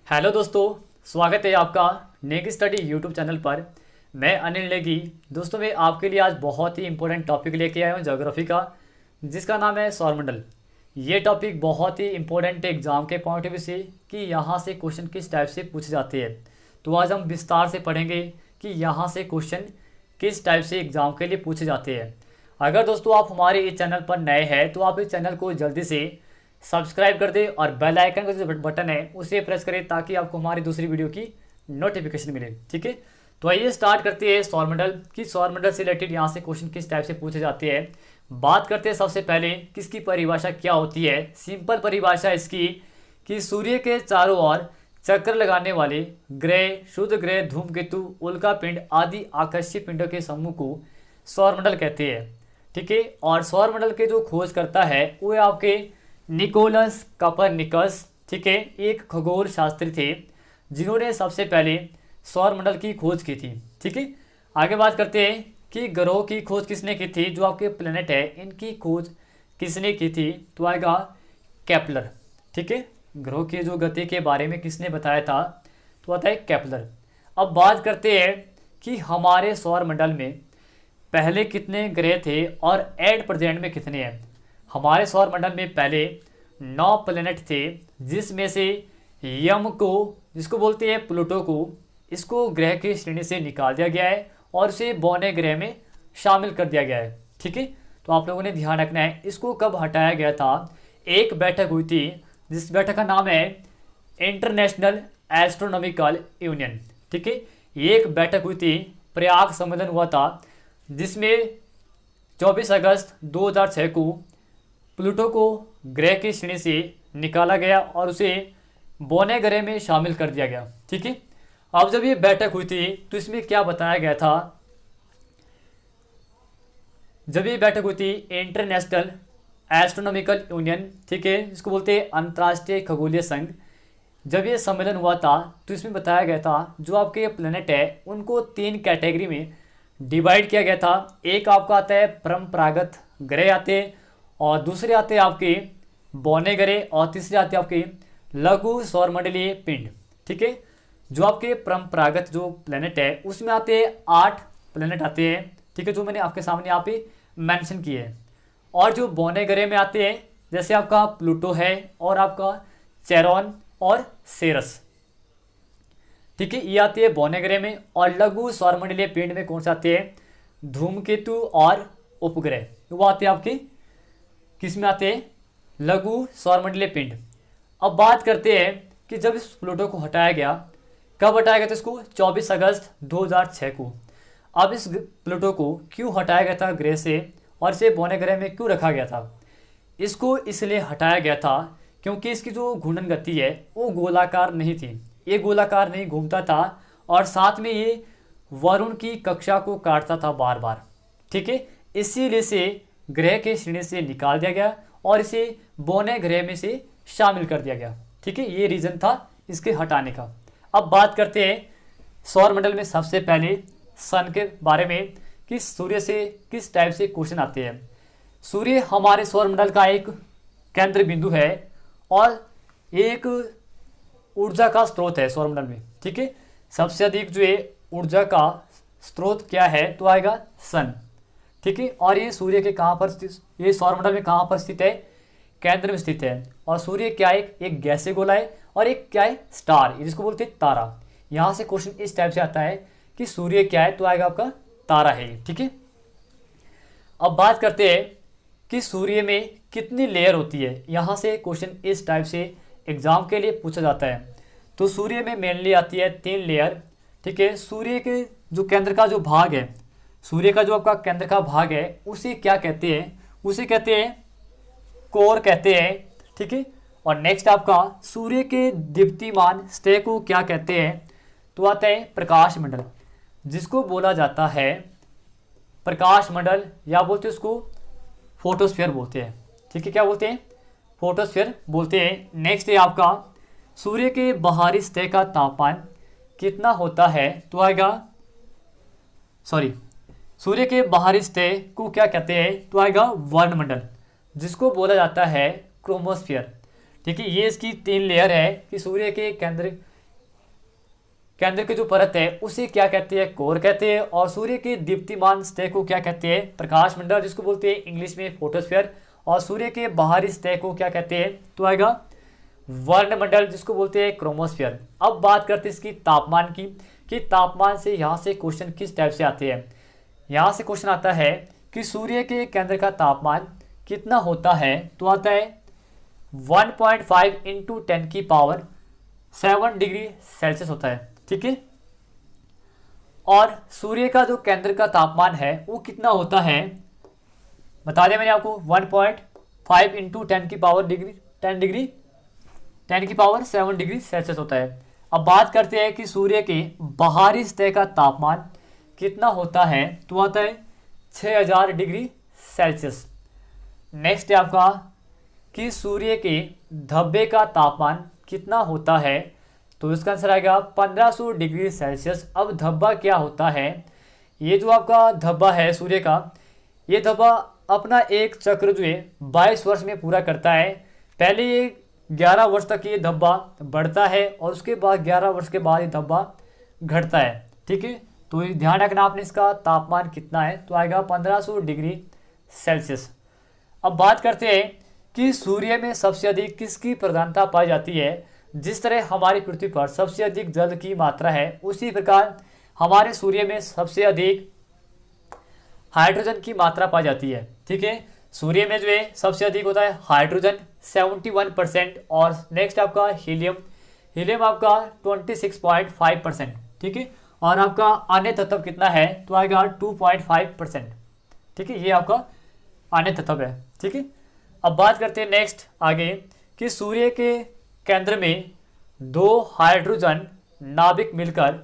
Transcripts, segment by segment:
Hello दोस्तों, स्वागत है आपका नेगी स्टडी यूट्यूब चैनल पर। मैं अनिल नेगी। दोस्तों, मैं आपके लिए आज बहुत ही इंपॉर्टेंट टॉपिक लेके आया हूँ ज्योग्राफी का, जिसका नाम है सौरमंडल। ये टॉपिक बहुत ही इंपॉर्टेंट है एग्जाम के पॉइंट ऑफ व्यू से कि यहाँ से क्वेश्चन किस टाइप से पूछे जाते हैं। तो आज हम विस्तार से पढ़ेंगे कि यहाँ से क्वेश्चन किस टाइप से एग्ज़ाम के लिए पूछे जाते हैं। अगर दोस्तों आप हमारे इस चैनल पर नए हैं तो आप इस चैनल को जल्दी से सब्सक्राइब कर दें और बेल आइकन का जो बटन है उसे प्रेस करें ताकि आपको हमारी दूसरी वीडियो की नोटिफिकेशन मिले। ठीक है, तो आइए स्टार्ट करते हैं सौरमंडल कि सौरमंडल से रिलेटेड यहाँ से क्वेश्चन किस टाइप से पूछे जाते हैं। बात करते हैं सबसे पहले किसकी परिभाषा क्या होती है। सिंपल परिभाषा इसकी कि सूर्य के चारों ओर चक्कर लगाने वाले ग्रह, शुद्ध ग्रह, धूमकेतु, उल्का पिंड आदि आकर्षित पिंडों के समूह को सौरमंडल कहते हैं। ठीक है, और सौरमंडल के जो खोज करता है वो आपके निकोलस कोपरनिकस, ठीक है, एक खगोल शास्त्री थे जिन्होंने सबसे पहले सौरमंडल की खोज की थी। ठीक है, आगे बात करते हैं कि ग्रहों की खोज किसने की थी। जो आपके प्लेनेट है इनकी खोज किसने की थी, तो आएगा केपलर। ठीक है, ग्रहों की जो गति के बारे में किसने बताया था, तो आता है केपलर। अब बात करते हैं कि हमारे सौरमंडल में पहले कितने ग्रह थे और एट प्रेजेंट में कितने हैं। हमारे सौरमंडल में पहले 9 प्लेनेट थे, जिसमें से यम को, जिसको बोलते हैं प्लूटो को, इसको ग्रह की श्रेणी से निकाल दिया गया है और इसे बौने ग्रह में शामिल कर दिया गया है। ठीक है, तो आप लोगों ने ध्यान रखना है इसको कब हटाया गया था। एक बैठक हुई थी जिस बैठक का नाम है इंटरनेशनल एस्ट्रोनॉमिकल यूनियन। ठीक है, ये एक बैठक हुई थी, प्रयाग सम्मेलन हुआ था, जिसमें 24 अगस्त 2006 को प्लूटो को ग्रह की श्रेणी से निकाला गया और उसे बौने ग्रह में शामिल कर दिया गया। ठीक है, अब जब ये बैठक हुई थी तो इसमें क्या बताया गया था। जब ये बैठक हुई थी इंटरनेशनल एस्ट्रोनॉमिकल यूनियन, ठीक है, जिसको बोलते हैं अंतर्राष्ट्रीय खगोलीय संघ, जब ये सम्मेलन हुआ था तो इसमें बताया गया था जो आपके प्लेनेट है उनको 3 कैटेगरी में डिवाइड किया गया था। एक आपका आता है परंपरागत ग्रह आते हैं, और दूसरे आते हैं आपके बौने ग्रह, और तीसरे आते हैं आपके लघु सौरमंडलीय पिंड। ठीक है, जो आपके परंपरागत जो प्लेनेट है उसमें आते हैं 8 प्लेनेट आते हैं। ठीक है, जो मैंने आपके सामने यहाँ पे मेंशन किए हैं। और जो बौने ग्रह में आते हैं जैसे आपका प्लूटो है और आपका चेरॉन और सेरस। ठीक है, ये आती है बौने ग्रह में। और लघु सौरमंडलीय पिंड में कौन से आते हैं, धूमकेतु और उपग्रह, वो आते हैं आपके किस में आते हैं, लघु सौरमंडलीय पिंड। अब बात करते हैं कि जब इस प्लूटो को हटाया गया, कब हटाया गया था इसको, 24 अगस्त 2006 को। अब इस प्लूटो को क्यों हटाया गया था ग्रह से और इसे बौने ग्रह में क्यों रखा गया था। इसको इसलिए हटाया गया था क्योंकि इसकी जो घूर्णन गति है वो गोलाकार नहीं थी, ये गोलाकार नहीं घूमता था, और साथ में ये वरुण की कक्षा को काटता था बार बार। ठीक है, इसीलिए से ग्रह के श्रेणी से निकाल दिया गया और इसे बौने ग्रह में से शामिल कर दिया गया। ठीक है, ये रीज़न था इसके हटाने का। अब बात करते हैं सौरमंडल में सबसे पहले सन के बारे में कि सूर्य से किस टाइप से क्वेश्चन आते हैं। सूर्य हमारे सौरमंडल का एक केंद्र बिंदु है और एक ऊर्जा का स्रोत है सौरमंडल में। ठीक है, सबसे अधिक जो है ऊर्जा का स्रोत क्या है, तो आएगा सन। ठीक है, और ये सूर्य के कहाँ पर स्थित, ये सौरमंडल में कहाँ पर स्थित है, केंद्र में स्थित है। और सूर्य क्या है, एक गैसीय गोला है, और एक क्या है, स्टार, जिसको बोलते हैं तारा। यहाँ से क्वेश्चन इस टाइप से आता है कि सूर्य क्या है, तो आएगा आपका तारा है। ठीक है, अब बात करते हैं कि सूर्य में कितनी लेयर होती है। यहाँ से क्वेश्चन इस टाइप से एग्जाम के लिए पूछा जाता है। तो सूर्य में मेनली आती है 3 लेयर। ठीक है, सूर्य के जो केंद्र का जो भाग है, सूर्य का जो आपका केंद्र का भाग है उसे क्या कहते हैं, उसे कहते हैं कोर कहते हैं। ठीक है, और नेक्स्ट आपका सूर्य के दीप्तिमान स्टे को क्या कहते हैं, तो आता है प्रकाश मंडल, जिसको बोला जाता है प्रकाश मंडल, या बोलते हैं उसको फोटोस्फीयर बोलते हैं। ठीक है, क्या बोलते हैं, फोटोस्फीयर बोलते हैं। नेक्स्ट है आपका सूर्य के बाहरी सतह का तापमान कितना होता है, तो आएगा सूर्य के बाहरी सतह को क्या कहते हैं, तो आएगा वर्णमंडल, जिसको बोला जाता है क्रोमोस्फीयर। ठीक है, ये इसकी 3 लेयर है कि सूर्य के केंद्र केंद्र की जो परत है उसे क्या कहते हैं, कोर कहते हैं। और सूर्य के दीप्तिमान सतह को क्या कहते हैं, प्रकाश मंडल, जिसको बोलते हैं इंग्लिश में फोटोस्फीयर। और सूर्य के बाहरी सतह को क्या कहते हैं, तो आएगा वर्णमंडल, जिसको बोलते हैं क्रोमोस्फीयर। अब बात करते हैं इसकी तापमान की, कि तापमान से यहाँ से क्वेश्चन किस टाइप से आते हैं। यहाँ से क्वेश्चन आता है कि सूर्य के केंद्र का तापमान कितना होता है, तो आता है 1.5 इंटू 10 की पावर 7 डिग्री सेल्सियस होता है, ठीक है। और सूर्य का जो केंद्र का तापमान है वो कितना होता है, बता दिया मैंने आपको, 1.5 इंटू 10 की पावर 10 की पावर 7 डिग्री सेल्सियस होता है। अब बात करते हैं कि सूर्य के बाहरी सतह का तापमान कितना होता है, तो आता है 6000 डिग्री सेल्सियस। नेक्स्ट है आपका कि सूर्य के धब्बे का तापमान कितना होता है, तो इसका आंसर आएगा 1500 डिग्री सेल्सियस। अब धब्बा क्या होता है, ये जो आपका धब्बा है सूर्य का, ये धब्बा अपना एक चक्र जो है 22 वर्ष में पूरा करता है। पहले ये 11 वर्ष तक ये धब्बा बढ़ता है और उसके बाद 11 वर्ष के बाद ये धब्बा घटता है, ठीक है। तो ये ध्यान रखना आपने, इसका तापमान कितना है, तो आएगा 1500 डिग्री सेल्सियस। अब बात करते हैं कि सूर्य में सबसे अधिक किसकी प्रधानता पाई जाती है। जिस तरह हमारी पृथ्वी पर सबसे अधिक जल की मात्रा है, उसी प्रकार हमारे सूर्य में सबसे अधिक हाइड्रोजन की मात्रा पाई जाती है, ठीक है। सूर्य में जो है सबसे अधिक होता है हाइड्रोजन 71%, और नेक्स्ट आपका हीलियम आपका 26.5%, ठीक है। और आपका अन्य तत्व कितना है, तो आएगा 2.5%, ठीक है। ये आपका अन्य तत्व है, ठीक है। अब बात करते हैं नेक्स्ट आगे कि सूर्य के केंद्र में 2 हाइड्रोजन नाभिक मिलकर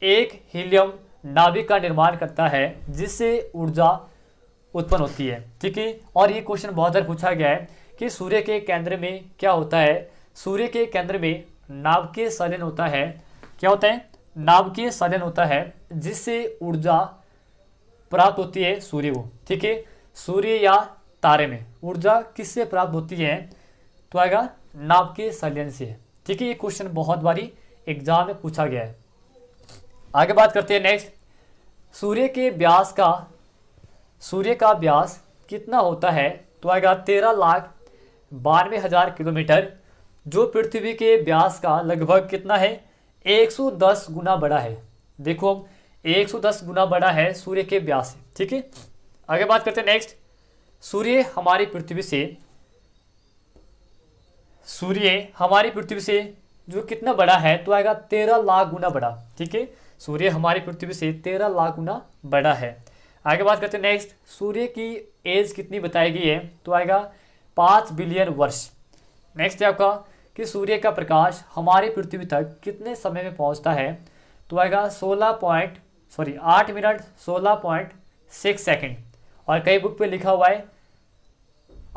एक हीलियम नाभिक का निर्माण करता है, जिससे ऊर्जा उत्पन्न होती है, ठीक है। और ये क्वेश्चन बहुत बार पूछा गया है कि सूर्य के केंद्र में क्या होता है। सूर्य के केंद्र में नाभिकीय संलयन होता है। क्या होता है, नाभिकीय संलयन होता है, जिससे ऊर्जा प्राप्त होती है सूर्य को, ठीक है। सूर्य या तारे में ऊर्जा किससे प्राप्त होती है, तो आएगा नाभिकीय संलयन से, ठीक है। ये क्वेश्चन बहुत बारी एग्जाम में पूछा गया है। आगे बात करते हैं नेक्स्ट, सूर्य का व्यास कितना होता है, तो आएगा 13,92,000 किलोमीटर, जो पृथ्वी के व्यास का लगभग कितना है, 110 गुना बड़ा है। देखो 110 गुना बड़ा है सूर्य के व्यास से, ठीक है। आगे बात करते हैं नेक्स्ट, सूर्य हमारी पृथ्वी से जो कितना बड़ा है, तो आएगा 13 लाख गुना बड़ा, ठीक है। सूर्य हमारी पृथ्वी से 13 लाख गुना बड़ा है। आगे बात करते हैं नेक्स्ट, सूर्य की एज कितनी बताई गई है, तो आएगा 5 बिलियन वर्ष। नेक्स्ट है आपका कि सूर्य का प्रकाश हमारी पृथ्वी तक कितने समय में पहुंचता है, तो आएगा 8 मिनट 16.6 सेकेंड। और कई बुक पे लिखा हुआ है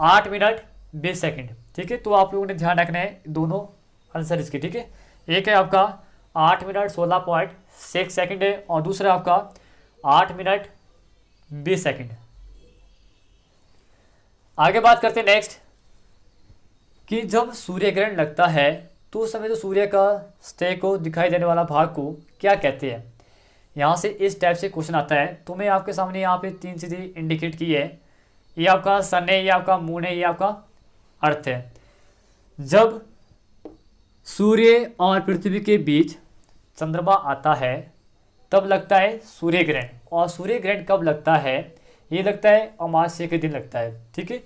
8 मिनट 20 सेकेंड, ठीक है। तो आप लोगों ने ध्यान रखना है दोनों आंसर इसके, ठीक है। एक है आपका 8 मिनट 16.6 सेकेंड है, और दूसरा आपका 8 मिनट 20 सेकेंड। आगे बात करते हैं नेक्स्ट कि जब सूर्य ग्रहण लगता है तो उस समय जो सूर्य का सतह को दिखाई देने वाला भाग को क्या कहते हैं। यहाँ से इस टाइप से क्वेश्चन आता है। तो मैं आपके सामने यहाँ पे 3 चीज़ें इंडिकेट की है। ये आपका सन है, ये आपका मून है, ये आपका अर्थ है। जब सूर्य और पृथ्वी के बीच चंद्रमा आता है तब लगता है सूर्य ग्रहण। और सूर्य ग्रहण कब लगता है, ये लगता है अमावस्या के दिन लगता है, ठीक है।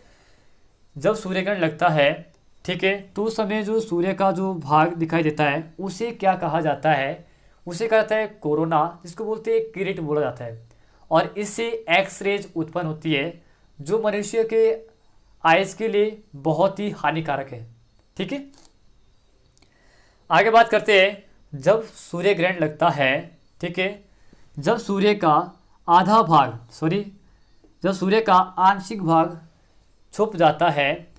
जब सूर्य ग्रहण लगता है, ठीक है, तो उस समय जो सूर्य का जो भाग दिखाई देता है उसे क्या कहा जाता है, उसे कहा जाता है कोरोना, जिसको बोलते हैं किरीट बोला जाता है। और इससे एक्स रेज उत्पन्न होती है जो मनुष्य के आइज के लिए बहुत ही हानिकारक है, ठीक है। आगे बात करते हैं, जब सूर्य ग्रहण लगता है, ठीक है, जब सूर्य का आंशिक भाग छुप जाता है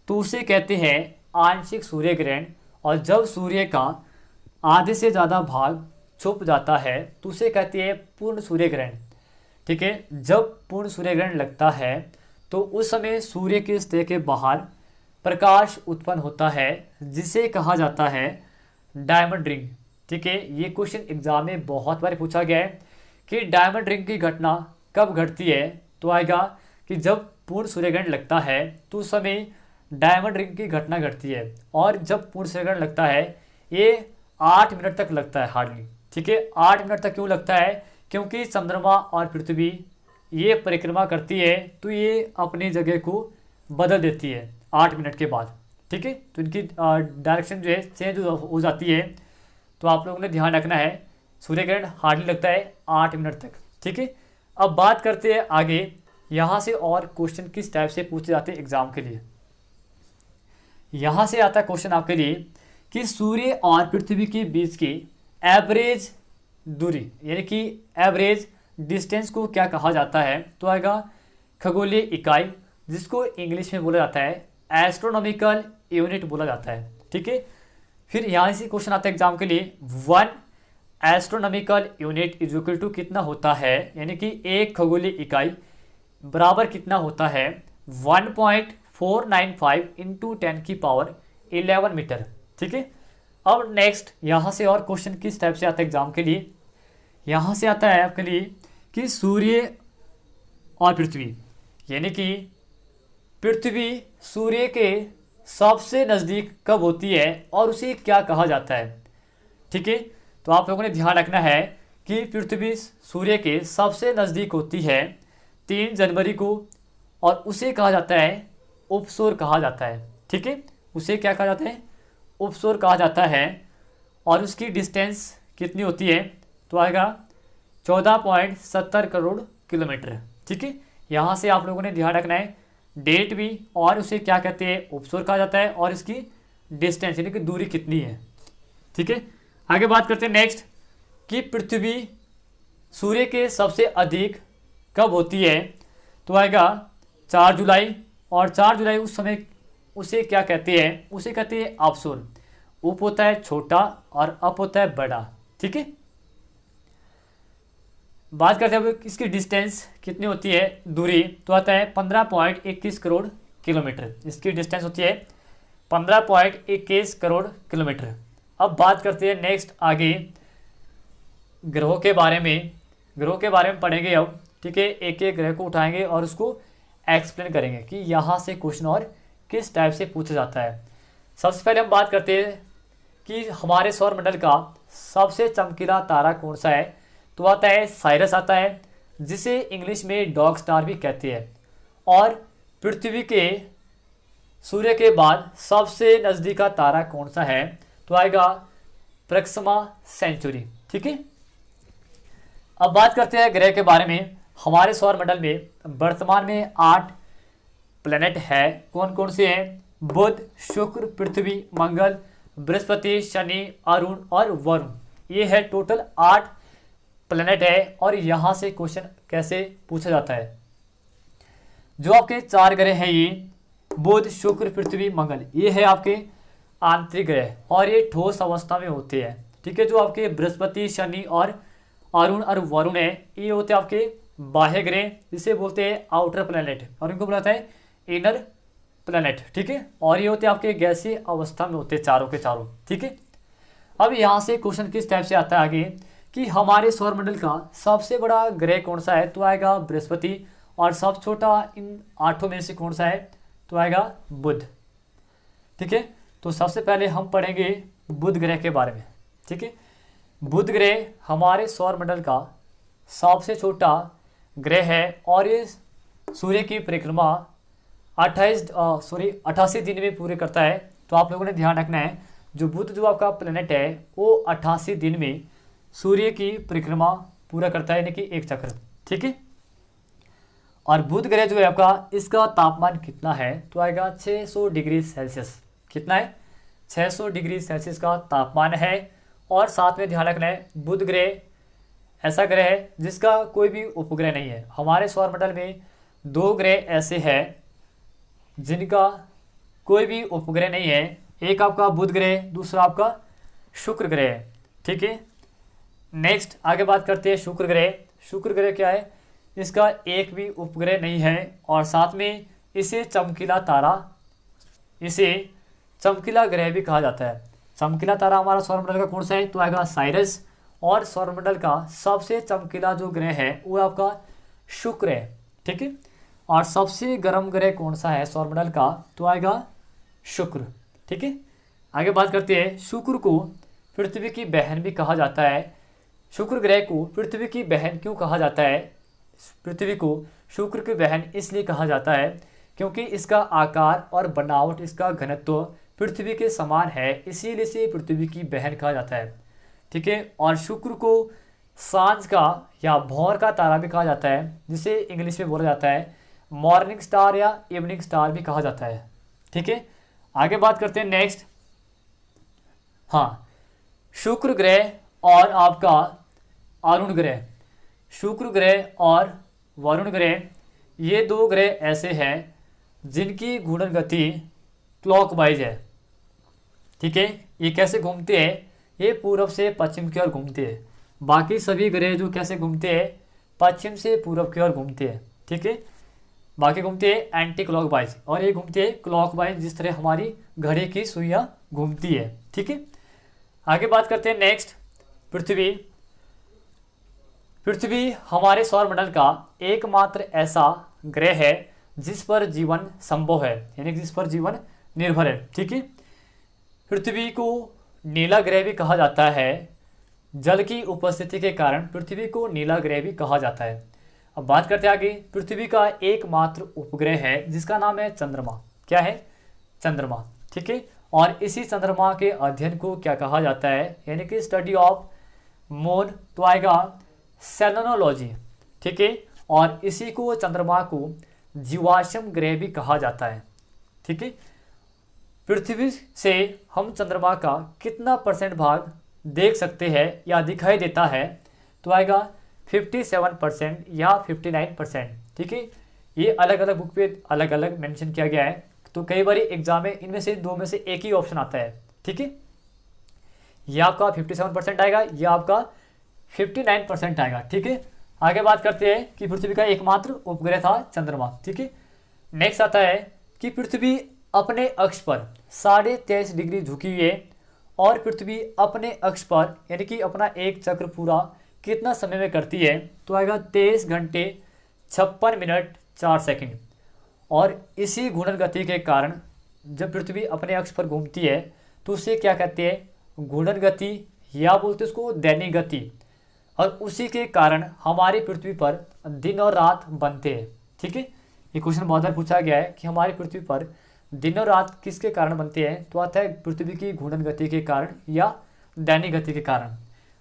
तो उसे कहते हैं आंशिक सूर्य ग्रहण। और जब सूर्य का आधे से ज़्यादा भाग छुप जाता है तो उसे कहते हैं पूर्ण सूर्य ग्रहण, ठीक है। जब पूर्ण सूर्य ग्रहण लगता है तो उस समय सूर्य के सतह के बाहर प्रकाश उत्पन्न होता है, जिसे कहा जाता है डायमंड रिंग, ठीक है, ये क्वेश्चन एग्जाम में बहुत बार पूछा गया है कि डायमंड रिंग की घटना कब घटती है। तो आएगा कि जब पूर्ण सूर्यग्रहण लगता है तो उस समय डायमंड रिंग की घटना घटती है। और जब पूर्ण सूर्यग्रहण लगता है ये 8 मिनट तक लगता है हार्डली। ठीक है, 8 मिनट तक क्यों लगता है? क्योंकि चंद्रमा और पृथ्वी ये परिक्रमा करती है तो ये अपनी जगह को बदल देती है 8 मिनट के बाद। ठीक है, तो इनकी डायरेक्शन जो है चेंज हो जाती है। तो आप लोगों ने ध्यान रखना है, सूर्यग्रहण हार्डली लगता है 8 मिनट तक। ठीक है, अब बात करते हैं आगे यहाँ से और क्वेश्चन किस टाइप से पूछे जाते हैं एग्जाम के लिए। यहाँ से आता है क्वेश्चन आपके लिए कि सूर्य और पृथ्वी के बीच की एवरेज दूरी यानी कि एवरेज डिस्टेंस को क्या कहा जाता है? तो आएगा खगोलीय इकाई, जिसको इंग्लिश में बोला जाता है एस्ट्रोनॉमिकल यूनिट बोला जाता है। ठीक है, फिर यहाँ से क्वेश्चन आता है एग्जाम के लिए 1 astronomical unit is equal to कितना होता है, यानी कि एक खगोलीय इकाई बराबर कितना होता है 1.495 इंटू 10 की पावर 11 मीटर। ठीक है, अब नेक्स्ट यहाँ से और क्वेश्चन किस टाइप से आता है एग्जाम के लिए। यहाँ से आता है आपके लिए कि सूर्य और पृथ्वी यानी कि पृथ्वी सूर्य के सबसे नज़दीक कब होती है और उसे क्या कहा जाता है। ठीक है, तो आप लोगों ने ध्यान रखना है कि पृथ्वी सूर्य के सबसे नज़दीक होती है 3 जनवरी को और उसे कहा जाता है उपसूर कहा जाता है। ठीक है, उसे क्या कहा जाता है? उपसूर कहा जाता है। और उसकी डिस्टेंस कितनी होती है? तो आएगा 14.70 करोड़ किलोमीटर। ठीक है, यहाँ से आप लोगों ने ध्यान रखना है डेट भी, और उसे क्या कहते हैं उपसूर कहा जाता है, और इसकी डिस्टेंस यानी कि दूरी कितनी है। ठीक है, आगे बात करते हैं नेक्स्ट कि पृथ्वी सूर्य के सबसे अधिक कब होती है। तो आएगा 4 जुलाई, और 4 जुलाई उस समय उसे क्या कहते हैं? उसे कहते हैं अपसूर। उप होता है छोटा और अप होता है बड़ा। ठीक है, बात करते हैं अब इसकी डिस्टेंस कितनी होती है, दूरी। तो आता है 15.21 करोड़ किलोमीटर। इसकी डिस्टेंस होती है 15.21 करोड़ किलोमीटर। अब बात करते हैं नेक्स्ट आगे ग्रहों के बारे में। ग्रहों के बारे में पढ़ेंगे अब। ठीक है, एक एक ग्रह को उठाएंगे और उसको एक्सप्लेन करेंगे कि यहाँ से क्वेश्चन और किस टाइप से पूछा जाता है। सबसे पहले हम बात करते हैं कि हमारे सौरमंडल का सबसे चमकीला तारा कौन सा है। तो आता है साइरस आता है, जिसे इंग्लिश में डॉग स्टार भी कहते हैं। और पृथ्वी के सूर्य के बाद सबसे नज़दीक का तारा कौन सा है? तो आएगा प्रक्सिमा सेंचुरी। ठीक है, अब बात करते हैं ग्रह के बारे में। हमारे सौरमंडल में वर्तमान में 8 प्लैनेट है। कौन कौन से हैं? बुध, शुक्र, पृथ्वी, मंगल, बृहस्पति, शनि, अरुण और वरुण। ये है टोटल 8 प्लैनेट है। और यहाँ से क्वेश्चन कैसे पूछा जाता है? जो आपके 4 ग्रह हैं ये बुध, शुक्र, पृथ्वी, मंगल, ये है आपके आंतरिक ग्रह और ये ठोस अवस्था में होते हैं। ठीक है, जो आपके बृहस्पति, शनि और अरुण और वरुण है ये होते हैं आपके बाह्य ग्रह, जिसे बोलते हैं आउटर प्लैनेट, और इनको बोला जाता है इनर प्लैनेट। ठीक है, और ये होते हैं आपके गैसीय अवस्था में होते हैं चारों के चारों। ठीक है, अब यहाँ से क्वेश्चन किस टाइप से आता है आगे कि हमारे सौरमंडल का सबसे बड़ा ग्रह कौन सा है? तो आएगा बृहस्पति। और सबसे छोटा इन 8 में से कौन सा है? तो आएगा बुध। ठीक है, तो सबसे पहले हम पढ़ेंगे बुध ग्रह के बारे में। ठीक है, बुध ग्रह हमारे सौरमंडल का सबसे छोटा ग्रह है और ये सूर्य की परिक्रमा 88 दिन में पूरे करता है। तो आप लोगों ने ध्यान रखना है, जो बुध जो आपका प्लेनेट है वो 88 दिन में सूर्य की परिक्रमा पूरा करता है, यानी कि एक चक्र। ठीक है, और बुध ग्रह जो है आपका, इसका तापमान कितना है? तो आएगा 600 डिग्री सेल्सियस। कितना है? 600 डिग्री सेल्सियस का तापमान है। और साथ में ध्यान रखना है, बुध ग्रह ऐसा ग्रह है जिसका कोई भी उपग्रह नहीं है। हमारे सौरमंडल में 2 ग्रह ऐसे हैं जिनका कोई भी उपग्रह नहीं है। एक आपका बुध ग्रह, दूसरा आपका शुक्र ग्रह है। ठीक है, नेक्स्ट आगे बात करते हैं शुक्र ग्रह। शुक्र ग्रह क्या है? इसका एक भी उपग्रह नहीं है और साथ में इसे चमकीला तारा, इसे चमकीला ग्रह भी कहा जाता है। चमकीला तारा हमारा सौरमंडल का कौन सा है, तो आएगा साइरस। और सौरमंडल का सबसे चमकीला जो ग्रह है वो आपका शुक्र है, ठीक है। और सबसे गर्म ग्रह कौन सा है सौरमंडल का, तो आएगा शुक्र, ठीक है। आगे बात करते हैं, शुक्र को पृथ्वी की बहन भी कहा जाता है। शुक्र ग्रह को पृथ्वी की बहन क्यों कहा जाता है, पृथ्वी को शुक्र की बहन इसलिए कहा जाता है क्योंकि इसका आकार और बनावट, इसका घनत्व पृथ्वी के समान है, इसीलिए इसे पृथ्वी की बहन कहा जाता है, ठीक है। और शुक्र को सांझ का या भौर का तारा भी कहा जाता है, जिसे इंग्लिश में बोला जाता है मॉर्निंग स्टार या इवनिंग स्टार भी कहा जाता है, ठीक है। आगे बात करते हैं नेक्स्ट। हाँ, शुक्र ग्रह और आपका अरुण ग्रह, शुक्र ग्रह और वरुण ग्रह, ये दो ग्रह ऐसे हैं जिनकी घूर्णन गति क्लॉकवाइज है, ठीक है। ये कैसे घूमते हैं, ये पूरब से पश्चिम की ओर घूमते हैं। बाकी सभी ग्रह जो कैसे घूमते हैं, पश्चिम से पूरब की ओर घूमते हैं, ठीक है। बाकी घूमते हैं एंटी क्लॉकवाइज और ये घूमते हैं क्लॉकवाइज, जिस तरह हमारी घड़ी की सुइयां घूमती है, ठीक है। आगे बात करते हैं नेक्स्ट। पृथ्वी, पृथ्वी हमारे सौरमंडल का एकमात्र ऐसा ग्रह है जिस पर जीवन संभव है, यानी जिस पर जीवन निर्भर है, ठीक है। पृथ्वी को नीला ग्रह भी कहा जाता है, जल की उपस्थिति के कारण पृथ्वी को नीला ग्रह भी कहा जाता है। अब बात करते हैं आगे, पृथ्वी का एकमात्र उपग्रह है जिसका नाम है चंद्रमा। क्या है, चंद्रमा, ठीक है। और इसी चंद्रमा के अध्ययन को क्या कहा जाता है, यानी कि स्टडी ऑफ मून, तो आएगा सेलेनोलॉजी, ठीक है। और इसी को चंद्रमा को जीवाश्म ग्रह भी कहा जाता है, ठीक है। पृथ्वी से हम चंद्रमा का कितना परसेंट भाग देख सकते हैं या दिखाई देता है, तो आएगा 57% या 59%, ठीक है। ये अलग अलग बुक पे अलग अलग मेंशन किया गया है, तो कई बार एग्जाम में इनमें से दो में से एक ही ऑप्शन आता है, ठीक है। ये आपका 57% आएगा, या आपका 59% आएगा, ठीक है। आगे बात करते हैं कि पृथ्वी का एकमात्र उपग्रह था चंद्रमा, ठीक है। नेक्स्ट आता है कि पृथ्वी अपने अक्ष पर 23.5 डिग्री झुकी हुई है और पृथ्वी अपने अक्ष पर यानी कि अपना एक चक्र पूरा कितना समय में करती है, तो आएगा 23 घंटे 56 मिनट 4 सेकंड। और इसी घूर्णन गति के कारण जब पृथ्वी अपने अक्ष पर घूमती है तो उसे क्या कहते हैं, घूर्णन गति, या बोलते हैं उसको दैनिक गति। और उसी के कारण हमारी पृथ्वी पर दिन और रात बनते हैं, ठीक है। ये क्वेश्चन बहुत बार पूछा गया है कि हमारी पृथ्वी पर दिन और रात किसके कारण बनते हैं, तो आता है पृथ्वी की घूर्णन गति के कारण या दैनिक गति के कारण।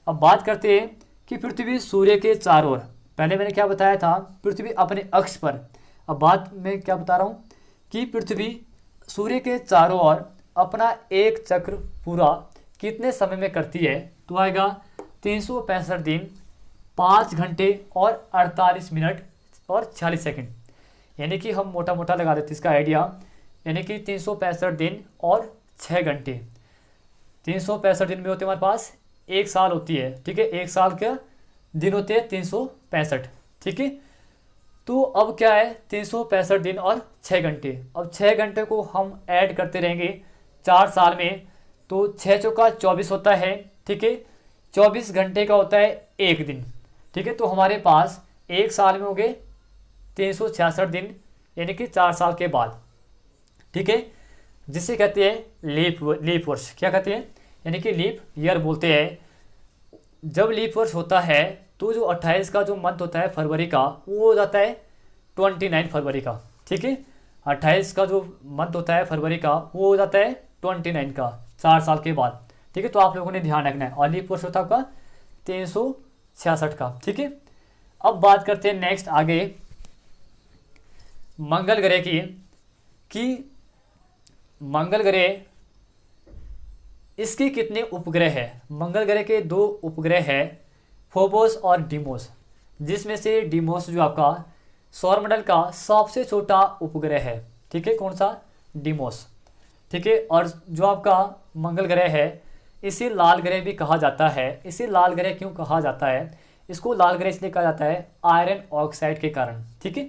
अब बात करते हैं कि पृथ्वी सूर्य के चारों ओर, पहले मैंने क्या बताया था, पृथ्वी अपने अक्ष पर, अब बात मैं क्या बता रहा हूँ कि पृथ्वी सूर्य के चारों ओर अपना एक चक्र पूरा कितने समय में करती है, तो आएगा 365 दिन 5 घंटे और 48 मिनट और 46 सेकंड। यानी कि हम मोटा मोटा लगा देते इसका आइडिया, यानी कि 365 दिन और 6 घंटे। 365 दिन में होते हमारे पास एक साल होती है, ठीक है। एक साल के दिन होते हैं 365, ठीक है। तो अब क्या है, 365 दिन और 6 घंटे। अब 6 घंटे को हम ऐड करते रहेंगे 4 साल में, तो 6 चौका 24 होता है, ठीक है। 24 घंटे का होता है एक दिन, ठीक है। तो हमारे पास एक साल में हो गए 366 दिन, यानी कि 4 साल के बाद, ठीक है। जिसे कहते हैं लीप वर्ष, क्या कहते हैं, यानी कि लीप ईयर बोलते हैं। जब लीप वर्ष होता है तो जो 28 का जो मंथ होता है फरवरी का, वो हो जाता है 29 फरवरी का, ठीक है। 28 का जो मंथ होता है फरवरी का, वो हो जाता है 29 का 4 साल के बाद, ठीक है। तो आप लोगों ने ध्यान रखना है। और लीप वर्ष होता है आपका 366 का, ठीक है। अब बात करते हैं नेक्स्ट आगे मंगल ग्रह की, कि मंगल ग्रह इसके कितने उपग्रह है। मंगल ग्रह के 2 उपग्रह है, फोबोस और डीमोस, जिसमें से डीमोस जो आपका सौरमंडल का सबसे छोटा उपग्रह है, ठीक है। कौन सा, डीमोस, ठीक है। और जो आपका मंगल ग्रह है इसे लाल ग्रह भी कहा जाता है। इसे लाल ग्रह क्यों कहा जाता है, इसको लाल ग्रह इसलिए कहा जाता है आयरन ऑक्साइड के कारण, ठीक है।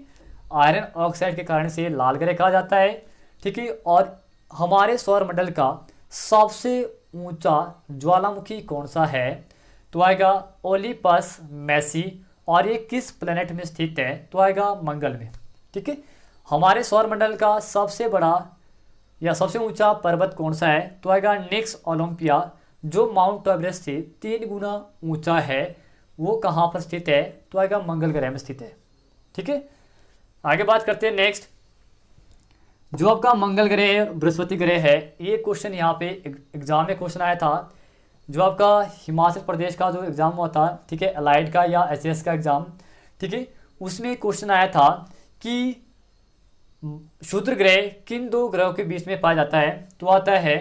आयरन ऑक्साइड के कारण से लाल ग्रह कहा जाता है, ठीक है। और हमारे सौरमंडल का सबसे ऊंचा ज्वालामुखी कौन सा है? तो आएगा ओलिपस मैसी। और ये किस प्लेनेट में स्थित है? तो आएगा मंगल में। ठीक है। हमारे सौरमंडल का सबसे बड़ा या सबसे ऊंचा पर्वत कौन सा है? तो आएगा नेक्स ओलंपिया, जो माउंट एवरेस्ट से 3 गुना ऊंचा है। वो कहाँ पर स्थित है? तो आएगा मंगल ग्रह में स्थित है। ठीक है। आगे बात करते हैं नेक्स्ट, जो आपका मंगल ग्रह और बृहस्पति ग्रह है। ये क्वेश्चन यहाँ पे एग्जाम में क्वेश्चन आया था, जो आपका हिमाचल प्रदेश का जो एग्ज़ाम हुआ था, ठीक है, अलाइड का या एचएस का एग्ज़ाम, ठीक है, उसमें क्वेश्चन आया था कि क्षुद्र ग्रह किन 2 ग्रहों के बीच में पाया जाता है? तो आता है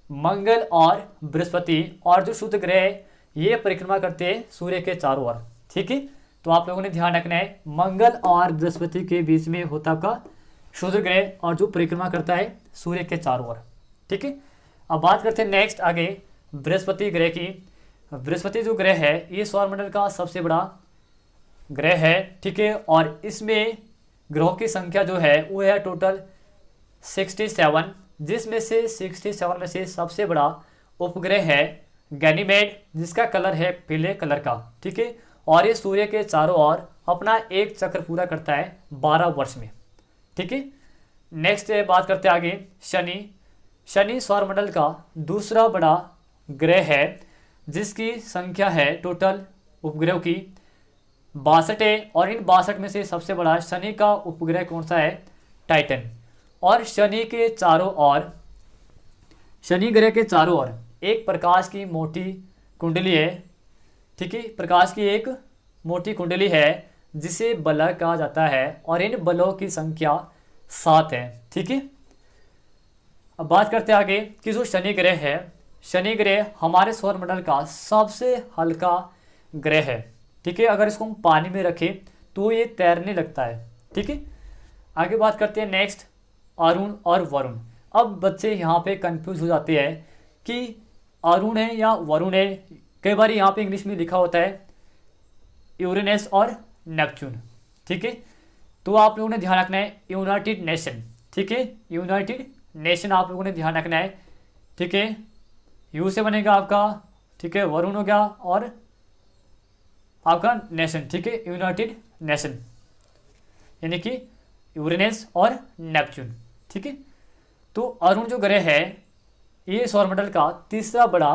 मंगल और बृहस्पति। और जो क्षुद्र ग्रह ये परिक्रमा करते हैं सूर्य के चारों ओर। ठीक है। तो आप लोगों ने ध्यान रखना है, मंगल और बृहस्पति के बीच में होता का क्षुद्र ग्रह और जो परिक्रमा करता है सूर्य के चारों ओर। ठीक है। अब बात करते हैं नेक्स्ट आगे बृहस्पति ग्रह की। बृहस्पति जो ग्रह है ये सौरमंडल का सबसे बड़ा ग्रह है। ठीक है। और इसमें ग्रहों की संख्या जो है वो है टोटल 67, जिसमें से 67 में से सबसे बड़ा उपग्रह है गैनीमेड, जिसका कलर है पीले कलर का। ठीक है। और ये सूर्य के चारों ओर अपना एक चक्र पूरा करता है 12 वर्ष में। ठीक है। नेक्स्ट बात करते हैं आगे शनि। शनि सौरमंडल का दूसरा बड़ा ग्रह है, जिसकी संख्या है टोटल उपग्रहों की 62 है। और इन 62 में से सबसे बड़ा शनि का उपग्रह कौन सा है? टाइटन। और शनि के चारों ओर, शनि ग्रह के चारों ओर एक प्रकाश की मोटी कुंडली है। ठीक है। प्रकाश की एक मोटी कुंडली है जिसे बलय कहा जाता है। और इन बलों की संख्या 7 है। ठीक है। अब बात करते हैं आगे कि जो शनि ग्रह है, शनि ग्रह हमारे सौरमंडल का सबसे हल्का ग्रह है। ठीक है। अगर इसको हम पानी में रखें तो ये तैरने लगता है। ठीक है। आगे बात करते हैं नेक्स्ट अरुण और वरुण। अब बच्चे यहाँ पे कंफ्यूज हो जाते हैं कि अरुण है या वरुण है। कई बार यहाँ पे इंग्लिश में लिखा होता है यूरेनस और नेपच्यून। ठीक है। तो आप लोगों ने ध्यान रखना है यूनाइटेड नेशन। ठीक है। यूनाइटेड नेशन आप लोगों ने ध्यान रखना है। ठीक है। यू से बनेगा आपका, ठीक है, वरुण हो गया और आपका नेशन। ठीक है। यूनाइटेड नेशन यानी कि यूरेनस और नेपच्यून। ठीक है। तो अरुण जो ग्रह है ये सौरमंडल का तीसरा बड़ा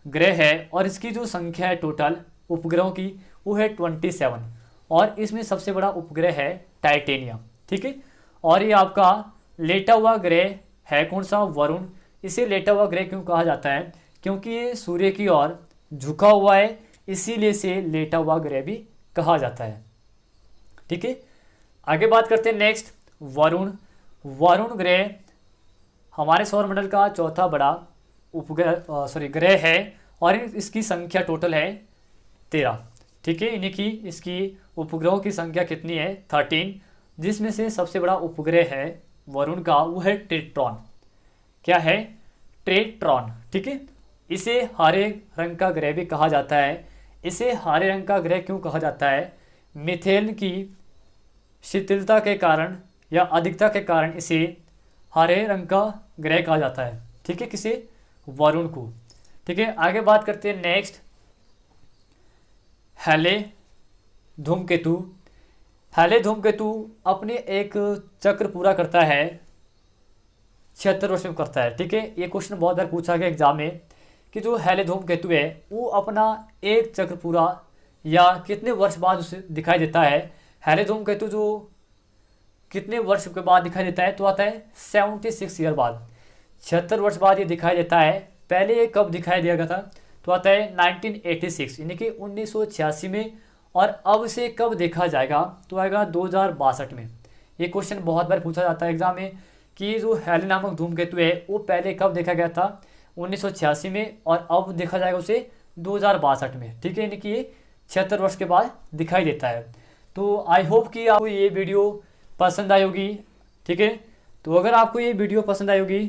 ग्रह है। और इसकी जो संख्या है टोटल उपग्रहों की वो है 27। और इसमें सबसे बड़ा उपग्रह है टाइटेनियम। ठीक है। और ये आपका लेटा हुआ ग्रह है कौन सा? वरुण। इसे लेटा हुआ ग्रह क्यों कहा जाता है? क्योंकि ये सूर्य की ओर झुका हुआ है, इसीलिए इसे लेटा हुआ ग्रह भी कहा जाता है। ठीक है। आगे बात करते हैं नेक्स्ट वरुण। वरुण ग्रह हमारे सौरमंडल का चौथा बड़ा उपग्रह ग्रह है। और इसकी संख्या टोटल है 13। ठीक है। यानी कि इसकी उपग्रहों की संख्या कितनी है? 13, जिसमें से सबसे बड़ा उपग्रह है वरुण का वो है ट्रिटॉन। क्या है? ट्रिटॉन। ठीक है। इसे हरे रंग का ग्रह भी कहा जाता है। इसे हरे रंग का ग्रह क्यों कहा जाता है? मीथेन की शिथिलता के कारण या अधिकता के कारण इसे हरे रंग का ग्रह कहा जाता है। ठीक है। किसे? वरुण को। ठीक है। आगे बात करते हैं नेक्स्ट हैले धूमकेतु। हैले धूमकेतु अपने एक चक्र पूरा करता है 76 वर्ष में करता है। ठीक है। ये क्वेश्चन बहुत बार पूछा गया एग्जाम में कि जो हैले धूमकेतु है वो अपना एक चक्र पूरा या कितने वर्ष बाद उसे दिखाई देता है। हैले धूमकेतु जो कितने वर्ष के बाद दिखाई देता है? तो आता है 76 ईयर बाद, 76 वर्ष बाद ये दिखाई देता है। पहले ये कब दिखाई दिया गया था? तो आता है 1986 यानी कि 1986 में। और अब से कब देखा जाएगा? तो आएगा 2062 में। ये क्वेश्चन बहुत बार पूछा जाता है एग्जाम में कि जो हैले नामक धूमकेतु है वो पहले कब देखा गया था? 1986 में। और अब देखा जाएगा उसे 2062 में। ठीक है। यानी कि ये 76 वर्ष के बाद दिखाई देता है। तो आई होप कि आपको ये वीडियो पसंद आई होगी। ठीक है। तो अगर आपको ये वीडियो पसंद आई होगी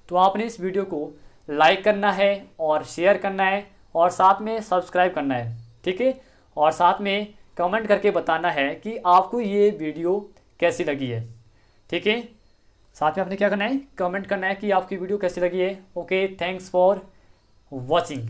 तो आपने इस वीडियो को लाइक करना है और शेयर करना है और साथ में सब्सक्राइब करना है। ठीक है। और साथ में कमेंट करके बताना है कि आपको ये वीडियो कैसी लगी है। ठीक है। साथ में आपने क्या करना है, कमेंट करना है कि आपकी वीडियो कैसी लगी है। Okay, thanks for watching.